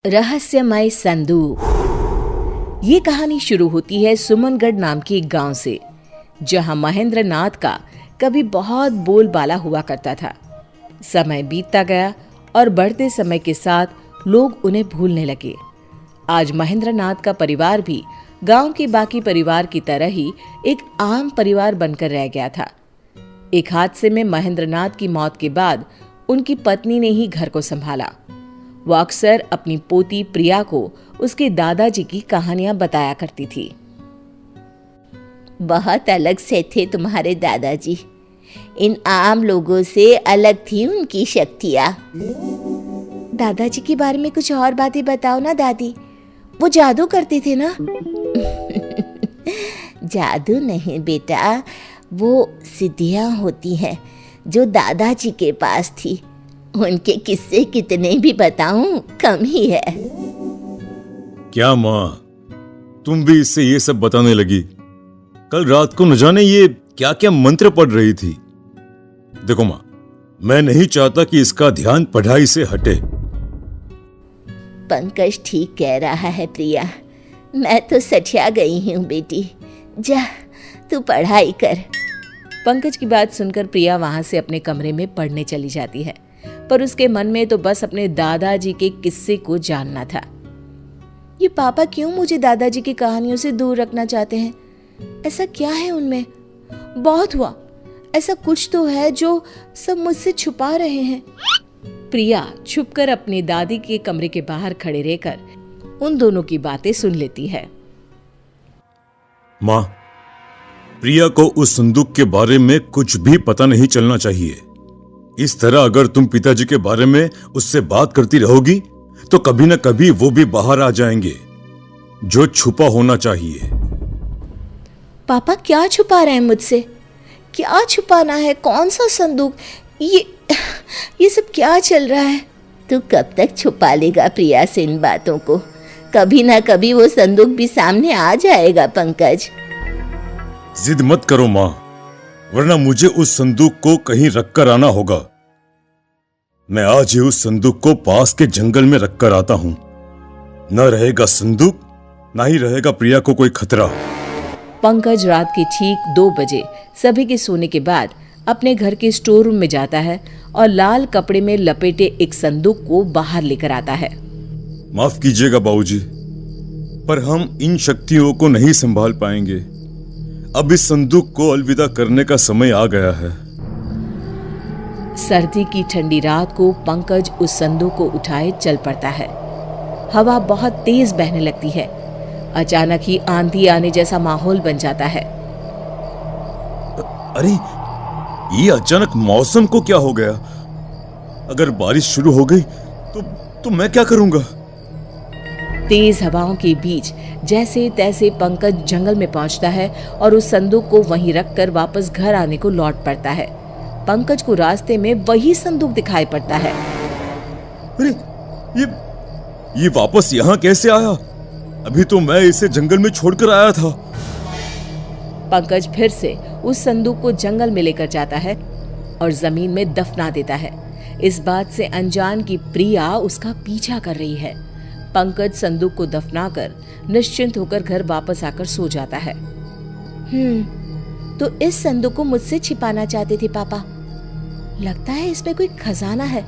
रहस्यमय संदूक। ये कहानी शुरू होती है सुमनगढ़ नाम के एक गांव से, जहां महेंद्र नाथ का कभी बहुत बोलबाला हुआ करता था। समय बीतता गया और बढ़ते समय के साथ लोग उन्हें भूलने लगे। आज महेंद्र नाथ का परिवार भी गांव के बाकी परिवार की तरह ही एक आम परिवार बनकर रह गया था। एक हादसे में महेंद्र नाथ की मौत के बाद उनकी पत्नी ने ही घर को संभाला। वो अक्सर अपनी पोती प्रिया को उसके दादाजी की कहानियां बताया करती थी। बहुत अलग से थे तुम्हारे दादाजी। इन आम लोगों से अलग थी उनकी शक्तियाँ। दादाजी के बारे में कुछ और बातें बताओ ना दादी। वो जादू करते थे ना? जादू नहीं बेटा, वो सिद्धियाँ होती हैं जो दादाजी के पास थी। उनके किस्से कितने भी बताऊं कम ही है। क्या माँ, तुम भी इससे ये सब बताने लगी? कल रात को न जाने ये क्या क्या मंत्र पढ़ रही थी। देखो माँ, मैं नहीं चाहता कि इसका ध्यान पढ़ाई से हटे। पंकज ठीक कह रहा है प्रिया, मैं तो सठिया गई हूँ बेटी। जा तू पढ़ाई कर। पंकज की बात सुनकर प्रिया वहां से अपने कमरे में पढ़ने चली जाती है, पर उसके मन में तो बस अपने दादाजी के किस्से को जानना था। ये पापा क्यों मुझे दादाजी की कहानियों से दूर रखना चाहते हैं? ऐसा क्या है उनमें? बहुत हुआ, ऐसा कुछ तो है जो सब मुझसे छुपा रहे हैं। प्रिया छुपकर अपनी दादी के कमरे के बाहर खड़े रहकर उन दोनों की बातें सुन लेती है। माँ, प्रिया को उस संदूक के बारे में कुछ भी पता नहीं चलना चाहिए। इस तरह अगर तुम पिताजी के बारे में उससे बात करती रहोगी तो कभी न कभी वो भी बाहर आ जाएंगे। जो छुपा होना चाहिए। पापा क्या छुपा रहे हैं मुझसे? क्या छुपाना है? कौन सा संदूक? ये सब क्या चल रहा है? तू कब तक छुपा लेगा प्रिया से इन बातों को? कभी ना कभी वो संदूक भी सामने आ जाएगा पंकज। जिद मत करो माँ, वरना मुझे उस संदूक को कहीं रखकर आना होगा। मैं आज ही उस संदूक को पास के जंगल में रखकर आता हूं। न रहेगा संदूक, ना ही रहेगा प्रिया को कोई खतरा। पंकज रात के ठीक 2 बजे सभी के सोने के बाद अपने घर के स्टोर रूम में जाता है और लाल कपड़े में लपेटे एक संदूक को बाहर लेकर आता है। माफ कीजिएगा बाबूजी, पर हम इन शक्तियों को नहीं संभाल पाएंगे। अब इस संदूक को अलविदा करने का समय आ गया है। सर्दी की ठंडी रात को पंकज उस संदूक को उठाए चल पड़ता है। हवा बहुत तेज बहने लगती है। अचानक ही आंधी आने जैसा माहौल बन जाता है। अरे, ये अचानक मौसम को क्या हो गया? अगर बारिश शुरू हो गई तो मैं क्या करूंगा? तेज हवाओं के बीच जैसे तैसे पंकज जंगल में पहुंचता है और उस संदूक को वहीं रखकर वापस घर आने को लौट पड़ता है। पंकज को रास्ते में वही संदूक दिखाई पड़ता है। अरे, ये वापस यहाँ कैसे आया? अभी तो मैं इसे जंगल में छोड़कर आया था। पंकज फिर से उस संदूक को जंगल में लेकर जाता है और जमीन में दफना देता है। इस बात से अनजान की प्रिया उसका पीछा कर रही है। पंकज संदूक को दफनाकर निश्चिंत होकर घर वापस आकर सो जाता है। तो इस संदूक को मुझसे छिपाना चाहते थे पापा। लगता है इसमें कोई खजाना है।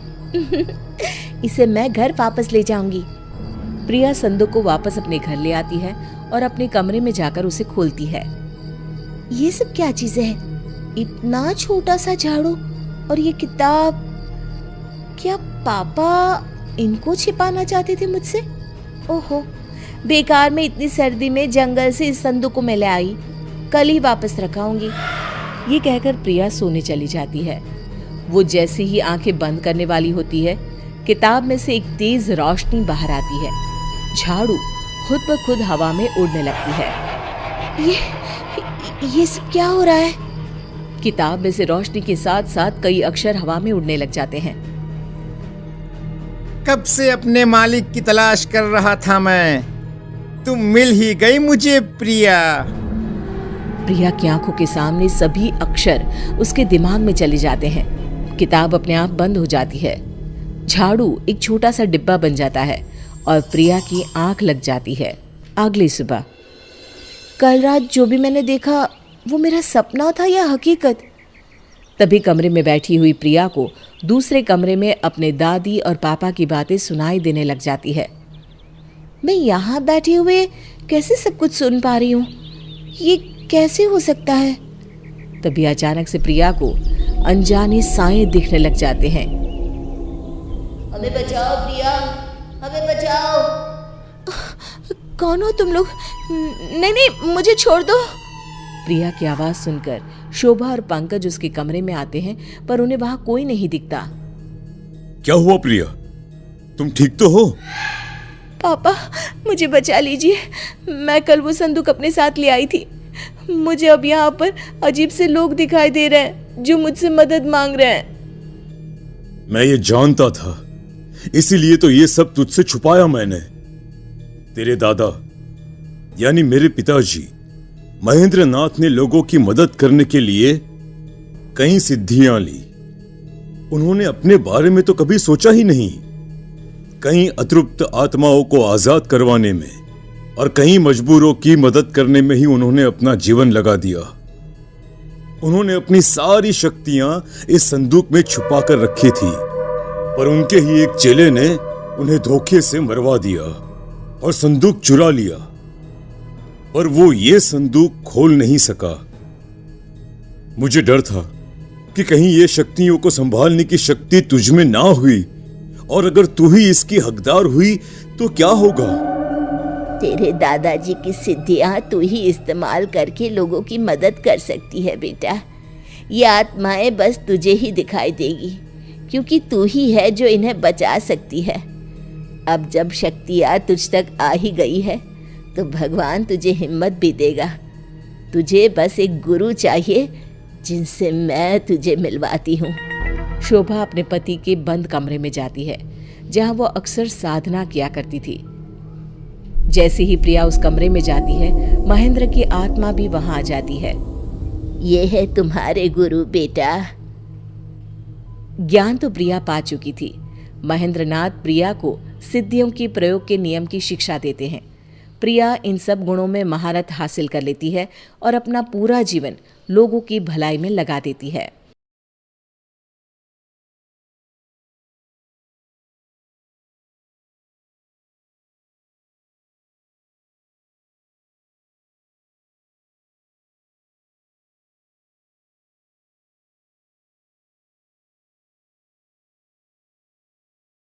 इसे मैं घर वापस ले जाऊंगी। प्रिया संदूक को वापस अपने घर ले आती है और अपने कमरे में जाकर उसे खोलती है। ये सब क्या चीजें हैं? इतना छोटा सा झाड़ू और ये किताब। क्या पापा इनको छिपाना चाहते थे मुझसे? ओहो, बेकार में इतनी सर्दी में जंगल से इस संदूक को मैं ले आई। कल ही वापस रखाऊंगी। ये कहकर प्रिया सोने चली जाती है। वो जैसे ही आंखें बंद करने वाली होती है, किताब में से एक तेज रोशनी बाहर आती है। झाड़ू खुद ब खुद हवा में उड़ने लगती है। ये सब क्या हो रहा है? किताब में से रोशनी के साथ साथ कई अक्षर हवा में उड़ने लग जाते हैं। कब से अपने मालिक की तलाश कर रहा था मैं। तुम मिल ही गई मुझे प्रिया। प्रिया की आंखों के सामने सभी अक्षर उसके दिमाग में चले जाते हैं। किताब अपने आप बंद हो जाती है। झाड़ू एक छोटा सा डिब्बा बन जाता है और प्रिया की आंख लग जाती है। अगली सुबह। कल रात जो भी मैंने देखा वो मेरा सपना था या हकीकत? तभी कमरे में बैठी हुई प्रिया को दूसरे कमरे में अपने दादी और पापा की बातें सुनाई देने लग जाती है। मैं यहाँ बैठे हुए कैसे सब कुछ सुन पा रही हूँ? ये कैसे हो सकता है? तभी अचानक से प्रिया को अनजाने साए दिखने लग जाते हैं। हमें बचाओ प्रिया, हमें बचाओ। कौन हो तुम लोग? नहीं नहीं, मुझे छोड़ दो। प्रिया की आवाज सुनकर शोभा और पंकज उसके कमरे में आते हैं, पर उन्हें वहां कोई नहीं दिखता। क्या हुआ प्रिया, तुम ठीक तो हो? पापा, मुझे बचा लीजिए। मैं कल वो संदूक अपने साथ ले आई थी। मुझे अब यहाँ पर अजीब से लोग दिखाई दे रहे हैं जो मुझसे मदद मांग रहे हैं। मैं ये जानता था, इसीलिए तो ये सब तुझसे छुपाया मैंने। तेरे दादा यानी मेरे पिताजी महेंद्र नाथ ने लोगों की मदद करने के लिए कई सिद्धियां ली। उन्होंने अपने बारे में तो कभी सोचा ही नहीं। कई अतृप्त आत्माओं को आजाद करवाने में और कई मजबूरों की मदद करने में ही उन्होंने अपना जीवन लगा दिया। उन्होंने अपनी सारी शक्तियां इस संदूक में छुपा कर रखी थी, पर उनके ही एक चेले ने उन्हें धोखे से मरवा दिया और संदूक चुरा लिया। पर वो ये संदूक खोल नहीं सका। मुझे डर था कि कहीं ये शक्तियों को संभालने की शक्ति तुझ में ना हुई, और अगर तू ही इसकी हकदार हुई तो क्या होगा? तेरे दादाजी की सिद्धियां तू ही इस्तेमाल करके लोगों की मदद कर सकती है बेटा। ये आत्माएं बस तुझे ही दिखाई देगी, क्योंकि तू ही है जो इन्हें बचा सकती है। अब जब शक्तियां तुझ तक आ ही गई है तो भगवान तुझे हिम्मत भी देगा। तुझे बस एक गुरु चाहिए जिनसे मैं तुझे मिलवाती हूँ। शोभा अपने पति के बंद कमरे में जाती है, जहां वो अक्सर साधना किया करती थी। जैसे ही प्रिया उस कमरे में जाती है, महेंद्र की आत्मा भी वहां आ जाती है। ये है तुम्हारे गुरु बेटा। ज्ञान तो प्रिया पा चुकी थी। महेंद्र नाथ प्रिया को सिद्धियों के प्रयोग के नियम की शिक्षा देते हैं। प्रिया इन सब गुणों में महारत हासिल कर लेती है और अपना पूरा जीवन लोगों की भलाई में लगा देती है।